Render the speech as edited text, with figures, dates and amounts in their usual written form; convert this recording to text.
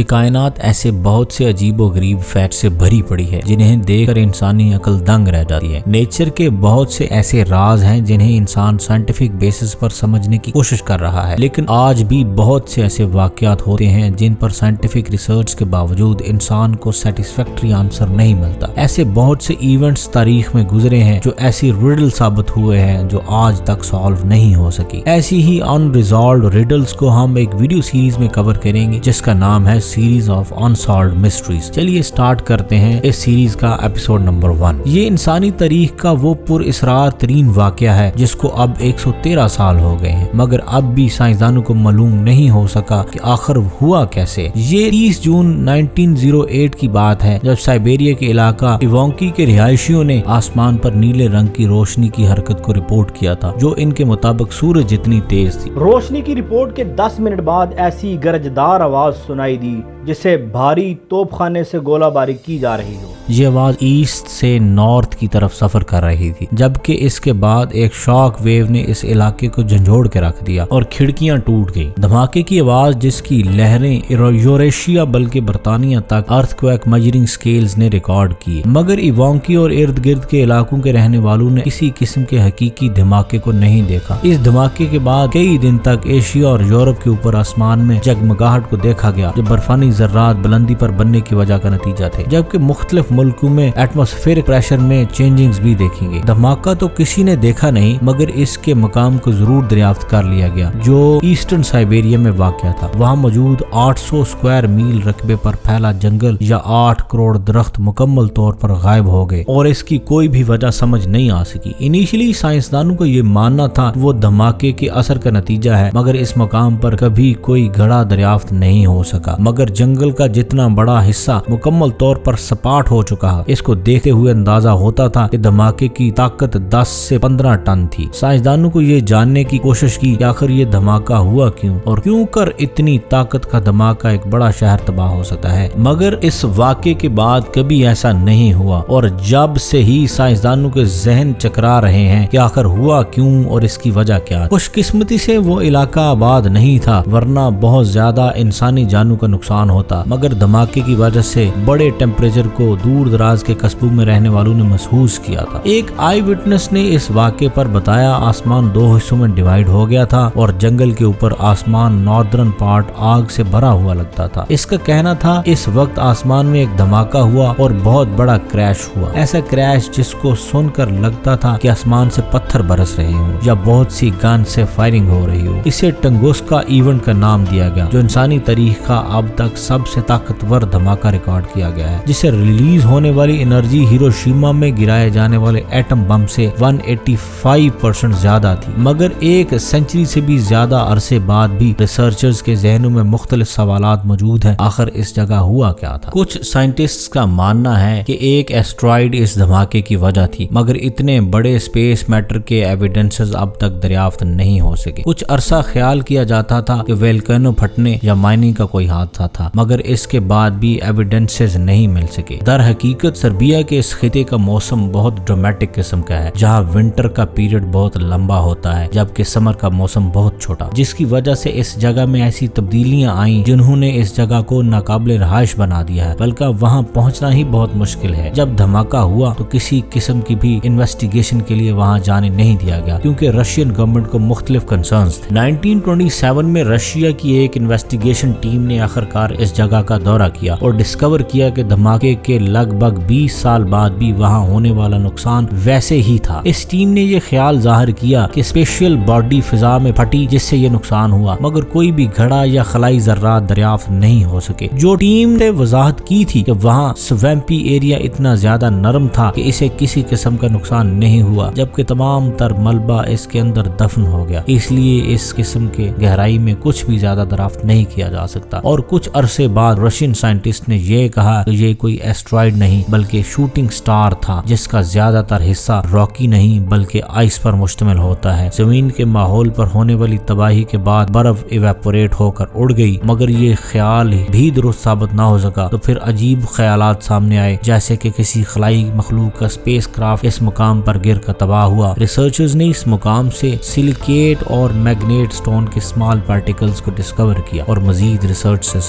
یہ کائنات ایسے بہت سے عجیب و غریب فیکٹ سے بھری پڑی ہے جنہیں دیکھ کر انسانی عقل دنگ رہ جاتی ہے۔ نیچر کے بہت سے ایسے راز ہیں جنہیں انسان سائنٹیفک بیسس پر سمجھنے کی کوشش کر رہا ہے، لیکن آج بھی بہت سے ایسے واقعات ہوتے ہیں جن پر سائنٹیفک ریسرچ کے باوجود انسان کو سیٹسفیکٹری آنسر نہیں ملتا۔ ایسے بہت سے ایونٹس تاریخ میں گزرے ہیں جو ایسی ریڈل ثابت ہوئے ہیں جو آج تک سالو نہیں ہو سکی۔ ایسی ہی انریزالوڈ ریڈلز کو ہم ایک ویڈیو سیریز میں کور کریں گے جس کا نام ہے سیریز آف انسالوڈ مسٹریز۔ چلیے سٹارٹ کرتے ہیں اس سیریز کا ایپیسوڈ نمبر 1۔ یہ انسانی تاریخ کا وہ پر اسرار ترین واقعہ ہے جس کو اب 113 سال ہو گئے ہیں، مگر اب بھی سائنسدانوں کو معلوم نہیں ہو سکا کہ آخر ہوا کیسے۔ یہ 30 جون 1908 کی بات ہے جب سائبیریا کے علاقہ ایوانکی کے رہائشیوں نے آسمان پر نیلے رنگ کی روشنی کی حرکت کو رپورٹ کیا تھا جو ان کے مطابق سورج جتنی تیز تھی۔ روشنی کی رپورٹ کے 10 منٹ بعد ایسی گرجدار آواز سنائی دی جسے بھاری توپ خانے سے گولہ باری کی جا رہی ہو۔ یہ آواز ایسٹ سے نارتھ کی طرف سفر کر رہی تھی، جبکہ اس کے بعد ایک شاک ویو نے اس علاقے کو جھنجھوڑ کے رکھ دیا اور کھڑکیاں ٹوٹ گئیں۔ دھماکے کی آواز جس کی لہریں یوریشیا بلکہ برطانیہ تک ارتھ کویک میجرنگ سکیلز نے ریکارڈ کی، مگر ایوانکی اور ارد گرد کے علاقوں کے رہنے والوں نے کسی قسم کے حقیقی دھماکے کو نہیں دیکھا۔ اس دھماکے کے بعد کئی دن تک ایشیا اور یورپ کے اوپر آسمان میں جگمگاہٹ کو دیکھا گیا جو برفانی ذرات بلندی پر بننے کی وجہ کا نتیجہ تھے، جبکہ مختلف ملکوں میں ایٹماسفیرک پریشر میں چینجنگز بھی دیکھی گئی۔ دھماکہ تو کسی نے دیکھا نہیں، مگر اس کے مقام کو ضرور دریافت کر لیا گیا جو ایسٹرن سائبیریا میں واقع تھا۔ وہاں موجود 800 اسکوائر میل رقبے پر پھیلا جنگل یا 8 کروڑ درخت مکمل طور پر غائب ہو گئے اور اس کی کوئی بھی وجہ سمجھ نہیں آ سکی۔ انیشلی سائنسدانوں کو یہ ماننا تھا وہ دھماکے کے اثر کا نتیجہ ہے، مگر اس مقام پر کبھی کوئی گڑھا دریافت نہیں ہو سکا، مگر جنگل کا جتنا بڑا حصہ مکمل طور پر سپاٹ ہو چکا ہے، اس کو دیکھتے ہوئے اندازہ ہوتا تھا کہ دھماکے کی طاقت 10 سے 15 ٹن تھی۔ سائنسدانوں کو یہ جاننے کی کوشش کی کہ آخر یہ دھماکہ ہوا کیوں اور کیوں کر اتنی طاقت کا دھماکہ ایک بڑا شہر تباہ ہو سکتا ہے، مگر اس واقعے کے بعد کبھی ایسا نہیں ہوا اور جب سے ہی سائنسدانوں کے ذہن چکرا رہے ہیں کہ آخر ہوا کیوں اور اس کی وجہ کیا۔ خوش قسمتی سے وہ علاقہ آباد نہیں تھا، ورنہ بہت زیادہ انسانی جانوں کا نقصان ہوتا، مگر دھماکے کی وجہ سے بڑے ٹیمپریچر کو دور دراز کے قصبوں میں رہنے والوں نے محسوس کیا تھا۔ ایک آئی وٹنس نے اس واقعے پر بتایا آسمان 2 حصوں میں ڈیوائیڈ ہو گیا تھا اور جنگل کے اوپر آسمان ناردرن پارٹ آگ سے بھرا ہوا لگتا تھا۔ اس کا کہنا تھا اس وقت آسمان میں ایک دھماکہ ہوا اور بہت بڑا کریش ہوا، ایسا کریش جس کو سن کر لگتا تھا کہ آسمان سے پتھر برس رہے ہوں یا بہت سی گن سے فائرنگ ہو رہی ہو۔ اسے ٹنگوسکا ایونٹ کا نام دیا گیا جو انسانی تاریخ کا اب تک سب سے طاقتور دھماکہ ریکارڈ کیا گیا ہے، جسے ریلیز ہونے والی انرجی ہیروشیما میں گرائے جانے والے ایٹم بم سے 185% زیادہ تھی، مگر ایک سینچری سے بھی زیادہ عرصے بعد بھی ریسرچرز کے ذہنوں میں مختلف سوالات موجود ہیں، آخر اس جگہ ہوا کیا تھا۔ کچھ سائنٹسٹس کا ماننا ہے کہ ایک ایسٹرائیڈ اس دھماکے کی وجہ تھی، مگر اتنے بڑے اسپیس میٹر کے ایویڈنسز اب تک دریافت نہیں ہو سکے۔ کچھ عرصہ خیال کیا جاتا تھا کہ ویلکینو پھٹنے یا مائننگ کا کوئی حادثہ تھا، مگر اس کے بعد بھی ایویڈنسز نہیں مل سکے۔ در حقیقت سربیا کے اس خطے کا موسم بہت ڈرامیٹک قسم کا ہے، جہاں ونٹر کا پیریڈ بہت لمبا ہوتا ہے جبکہ سمر کا موسم بہت چھوٹا، جس کی وجہ سے اس جگہ میں ایسی تبدیلیاں آئیں جنہوں نے اس جگہ کو ناقابل رہائش بنا دیا ہے، بلکہ وہاں پہنچنا ہی بہت مشکل ہے۔ جب دھماکہ ہوا تو کسی قسم کی بھی انویسٹیگیشن کے لیے وہاں جانے نہیں دیا گیا کیونکہ رشین گورنمنٹ کو مختلف کنسرنز تھے۔ 1927 میں رشیا کی ایک انویسٹیگیشن ٹیم نے آخرکار اس جگہ کا دورہ کیا اور ڈسکور کیا کہ دھماکے کے لگ بھگ 20 سال بعد بھی وہاں ہونے والا نقصان ویسے ہی تھا۔ اس ٹیم نے یہ خیال ظاہر کیا کہ اسپیشل باڈی فضا میں پھٹی جس سے یہ نقصان ہوا، مگر کوئی بھی گھڑا یا خلائی ذرات دریافت نہیں ہو سکے۔ جو ٹیم نے وضاحت کی تھی کہ وہاں سویمپی ایریا اتنا زیادہ نرم تھا کہ اسے کسی قسم کا نقصان نہیں ہوا، جبکہ تمام تر ملبہ اس کے اندر دفن ہو گیا، اس لیے اس قسم کے گہرائی میں کچھ بھی زیادہ دریافت نہیں کیا جا سکتا۔ اور کچھ عرصے بعد رشین سائنٹسٹ نے یہ کہا کہ یہ کوئی ایسٹرائیڈ نہیں بلکہ شوٹنگ سٹار تھا جس کا زیادہ تر حصہ راکی نہیں بلکہ آئس پر مشتمل ہوتا ہے۔ زمین کے ماحول پر ہونے والی تباہی کے بعد برف ایویپوریٹ ہو کر اڑ گئی، مگر یہ خیال بھی درست ثابت نہ ہو سکا تو پھر عجیب خیالات سامنے آئے جیسے کہ کسی خلائی مخلوق کا اسپیس کرافٹ اس مقام پر گر کر تباہ ہوا۔ ریسرچرز نے اس مقام سے سلیکیٹ اور میگنیٹ سٹون کے اسمال پارٹیکلز کو ڈسکور کیا اور مزید ریسرچ سے